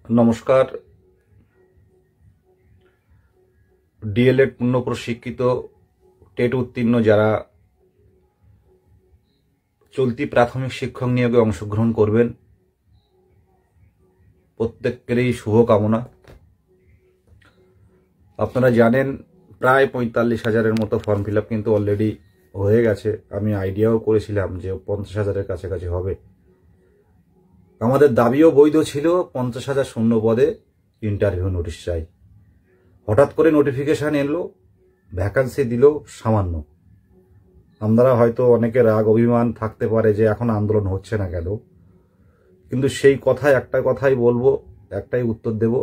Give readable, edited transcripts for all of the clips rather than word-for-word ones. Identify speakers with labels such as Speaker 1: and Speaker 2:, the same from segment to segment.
Speaker 1: নমস্কার। ডিএলএড পূর্ণ প্রশিক্ষিত টেট উত্তীর্ণ যারা চলতি প্রাথমিক শিক্ষক নিয়োগে অংশগ্রহণ করবেন, প্রত্যেকেরই শুভকামনা। আপনারা জানেন প্রায় 45,000-এর মতো ফর্ম ফিল আপ কিন্তু অলরেডি হয়ে গেছে। আমি আইডিয়াও করেছিলাম যে 50,000-এর কাছাকাছি হবে। আমাদের দাবিও বৈধ ছিল, 50,000 শূন্য পদে ইন্টারভিউ নোটিশ চাই। হঠাৎ করে নোটিফিকেশন এলো, ভ্যাকান্সি দিল সামান্য। আমরা হয়তো অনেকের রাগ অভিমান থাকতে পারে যে এখন আন্দোলন হচ্ছে না কেন, কিন্তু সেই কথায় একটা কথাই বলবো, একটাই উত্তর দেব,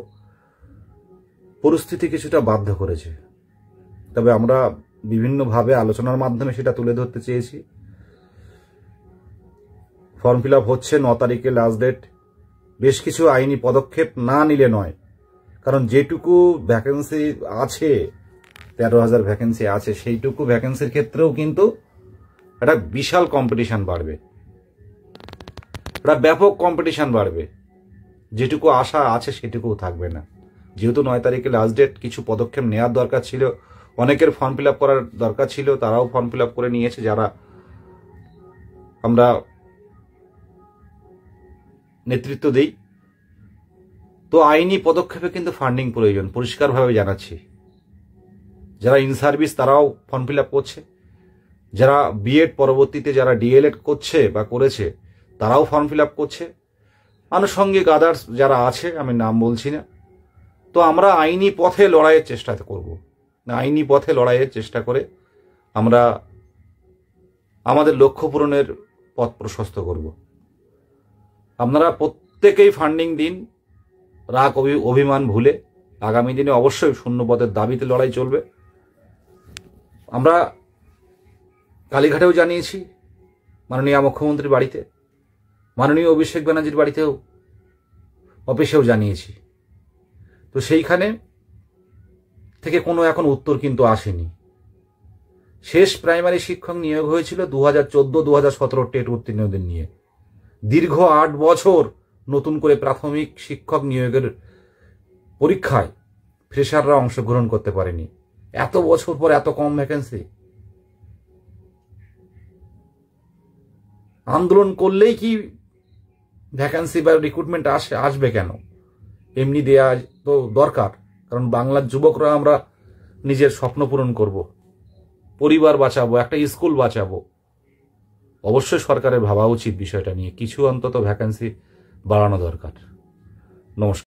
Speaker 1: পরিস্থিতি কিছুটা বাধ্য করেছে। তবে আমরা বিভিন্নভাবে আলোচনার মাধ্যমে সেটা তুলে ধরতে চেয়েছি। ফর্ম ফিল আপ হচ্ছে, 9 তারিখে লাস্ট ডেট। বেশ কিছু আইনি পদক্ষেপ না নিলে নয়, কারণ যেটুকু ভ্যাকেন্সি আছে, 13,000 ভ্যাকেন্সি আছে, সেইটুকু ভ্যাকেন্সির ক্ষেত্রেও কিন্তু একটা বিশাল কম্পিটিশন বাড়বে, একটা ব্যাপক কম্পিটিশন বাড়বে। যেটুকু আশা আছে সেটুকুও থাকবে না। যেহেতু 9 তারিখে লাস্ট ডেট, কিছু পদক্ষেপ নেওয়ার দরকার ছিল। অনেকের ফর্ম ফিল আপ করার দরকার ছিল, তারাও ফর্ম ফিল আপ করে নিয়েছে যারা আমরা নেতৃত্ব দেই। তো আইনি পদক্ষেপে কিন্তু ফান্ডিং প্রয়োজন, পরিষ্কারভাবে জানাচ্ছি। যারা ইন সার্ভিস তারাও ফর্ম ফিল আপ করছে, যারা বিএড পরবর্তীতে যারা ডিএলএড করছে বা করেছে তারাও ফর্ম ফিল আপ করছে, আনুষঙ্গিক আদার্স যারা আছে, আমি নাম বলছি না। তো আমরা আইনি পথে লড়াইয়ের চেষ্টা করব, আইনি পথে লড়াইয়ের চেষ্টা করে আমরা আমাদের লক্ষ্য পূরণের পথ প্রশস্ত করব। আপনারা প্রত্যেকেই ফান্ডিং দিন, রাগ অভিমান ভুলে। আগামী দিনে অবশ্যই শূন্য পদের দাবিতে লড়াই চলবে। আমরা কালীঘাটেও জানিয়েছি, মাননীয় মুখ্যমন্ত্রীর বাড়িতে, মাননীয় অভিষেক ব্যানার্জির বাড়িতেও, অফিসেও জানিয়েছি। তো সেইখানে থেকে কোনো এখন উত্তর কিন্তু আসেনি। শেষ প্রাইমারি শিক্ষক নিয়োগ হয়েছিল 2014-2017 টেট উত্তীর্ণদের নিয়ে। দীর্ঘ 8 বছর নতুন করে প্রাথমিক শিক্ষক নিয়োগের পরীক্ষায় ফ্রেশাররা অংশগ্রহণ করতে পারেনি। এত বছর পর এত কম ভ্যাকেন্সি। আন্দোলন করলেই কি ভ্যাকেন্সি বা রিক্রুটমেন্ট আসবে কেন? এমনি দেয়া তো দরকার, কারণ বাংলার যুবকরা আমরা নিজের স্বপ্ন পূরণ করব, পরিবার বাঁচাবো, একটা স্কুল বাঁচাবো। অবশ্যই সরকারের ভাবা উচিত বিষয়টা নিয়ে, কিছু অন্তত ভ্যাকেন্সি বাড়ানো দরকার। নমস্কার।